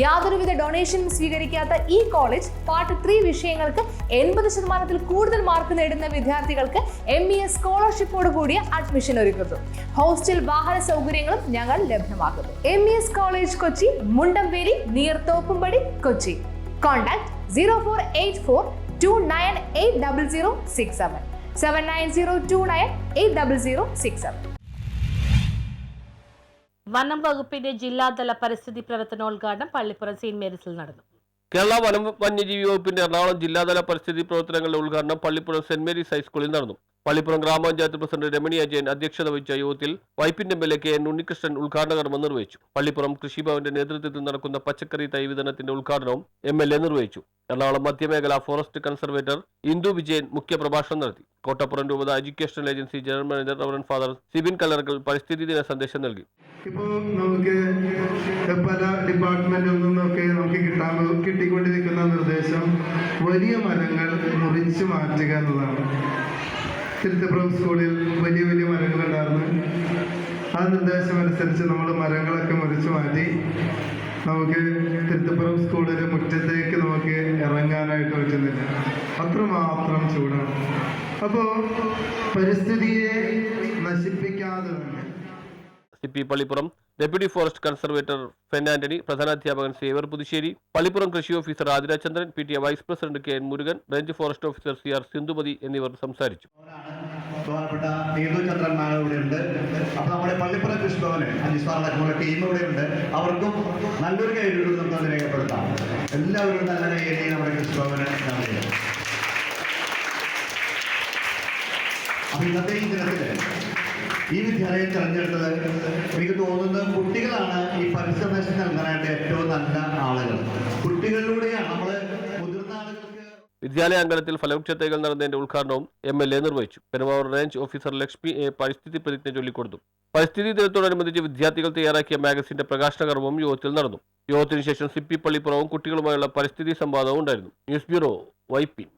യാതൊരുവിധ ഡൊണേഷനും സ്വീകരിക്കാത്ത ഈ college part 3 വിഷയങ്ങൾക്ക് 80% കൂടുതൽ മാർക്ക് നേടുന്ന വിദ്യാർത്ഥികൾക്ക് MES സ്കോളർഷിപ്പോട് കൂടിയ അഡ്മിഷൻ ഒരുക്കുന്നു. ഹോസ്റ്റൽ വാഹന സൗകര്യങ്ങളും ഞങ്ങൾ ലഭ്യമാക്കുന്നു. MES college Kochi, Mundamveli, near Thoppumpady, Kochi. Contact 0484298067 7902980067. വനം വകുപ്പിന്റെ ജില്ലാതല പരിസ്ഥിതി പ്രവർത്തനോദ്ഘാടനം പള്ളിപ്പുറം സെന്റ് മേരീസിൽ നടന്നു. കേരള വനം വന്യജീവി വകുപ്പിന്റെ എറണാകുളം ജില്ലാതല പരിസ്ഥിതി പ്രവർത്തനങ്ങളുടെ ഉദ്ഘാടനം പള്ളിപ്പുറം സെന്റ് മേരീസ് ഹൈസ്കൂളിൽ നടന്നു. പള്ളിപ്പുറം ഗ്രാമപഞ്ചായത്ത് പ്രസിഡന്റ് രമണി അജയൻ അധ്യക്ഷത വഹിച്ച യോഗത്തിൽ വൈപ്പിന്റെ MLA KN ഉണ്ണികൃഷ്ണൻ ഉദ്ഘാടന കർമ്മം നിർവഹിച്ചു. പള്ളിപ്പുറം കൃഷിഭവന്റെ നേതൃത്വത്തിൽ നടക്കുന്ന പച്ചക്കറി തൈ വിതരണത്തിന്റെ ഉദ്ഘാടനവും MLA നിർവഹിച്ചു. എറണാകുളം മധ്യമേഖല ഫോറസ്റ്റ് കൺസർവേറ്റർ ഇന്ദു വിജയൻ മുഖ്യപ്രഭാഷണം നടത്തി. കോട്ടപ്പുറം രൂപത educational agency general manager reverend father Sibin Kallarakkal പരിസ്ഥിതി ദിന സന്ദേശം നൽകി. ഇപ്പോൾ നമുക്ക് പല ഡിപ്പാർട്ട്മെന്റിൽ നിന്നൊക്കെ നമുക്ക് കിട്ടിക്കൊണ്ടിരിക്കുന്ന നിർദ്ദേശം വലിയ മരങ്ങൾ മുറിച്ചു മാറ്റുക എന്നതാണ്. തിരുത്തപ്പുറം സ്കൂളിൽ വലിയ വലിയ മരങ്ങളുണ്ടായിരുന്നു. ആ നിർദ്ദേശം അനുസരിച്ച് നമ്മൾ മരങ്ങളൊക്കെ മുറിച്ചു മാറ്റി നമുക്ക് തിരുത്തപ്പുറം സ്കൂളിലെ മുറ്റത്തേക്ക് നമുക്ക് ഇറങ്ങാനായിട്ട് പറ്റുന്നില്ല. അത്രമാത്രം ചൂടാണ്. അപ്പോൾ പരിസ്ഥിതിയെ നശിപ്പിക്കാതെ തന്നെ CP Pallippuram deputy forest conservator Fen Antony, പ്രധാനാധ്യാപകൻ സേവർ പുതുശ്ശേരി, പള്ളിപ്പുറം കൃഷി officer Athirachandran, PTA vice president KN Murugan, range forest officer CR Sindhumathi എന്നിവർ സംസാരിച്ചു. അപ്പോൾ നമ്മുടെ പള്ളിപ്പുറം കൃഷിഭവന് അഞ്ചുസാറടക്കമുള്ള ടീം ഇവിടെയുണ്ട്. അവർക്കും നല്ലൊരു കൈയ്യടി നമുക്ക് രേഖപ്പെടുത്താം. എല്ലാവരും നല്ല കൈയ്യടി നമ്മുടെ കൃഷിഭവന് നൽകുക. അപ്പോൾ ഇന്നത്തെ ഈ ദിനത്തില് ഈ വിദ്യാലയം തെരഞ്ഞെടുത്തത് എനിക്ക് തോന്നുന്നത് കുട്ടികളാണ് ഈ പരിസര നശം നൽകാനായിട്ട് ഏറ്റവും നല്ല ആളുകൾ. കുട്ടികളിലൂടെയാണ് നമ്മൾ മുതിർന്ന ആളുകൾക്ക്. വിദ്യാലയ അങ്കണത്തിൽ ഫലവൃക്ഷ തൈകൾ നടന്നതിന്റെ ഉദ്ഘാടനവും MLA നിർവഹിച്ചു. Perumbavoor range officer Lakshmi A പരിസ്ഥിതി പ്രതിജ്ഞ ചൊല്ലിക്കൊടുത്തു. പരിസ്ഥിതി ദിനത്തോടനുബന്ധിച്ച് വിദ്യാർത്ഥികൾ തയ്യാറാക്കിയ മാഗസിന്റെ പ്രകാശന കർമ്മവും യോഗത്തിൽ നടന്നു. യോഗത്തിന് ശേഷം CP പള്ളിപ്പുറവും കുട്ടികളുമായുള്ള പരിസ്ഥിതി സംവാദവും ഉണ്ടായിരുന്നു. News bureau, Vypin.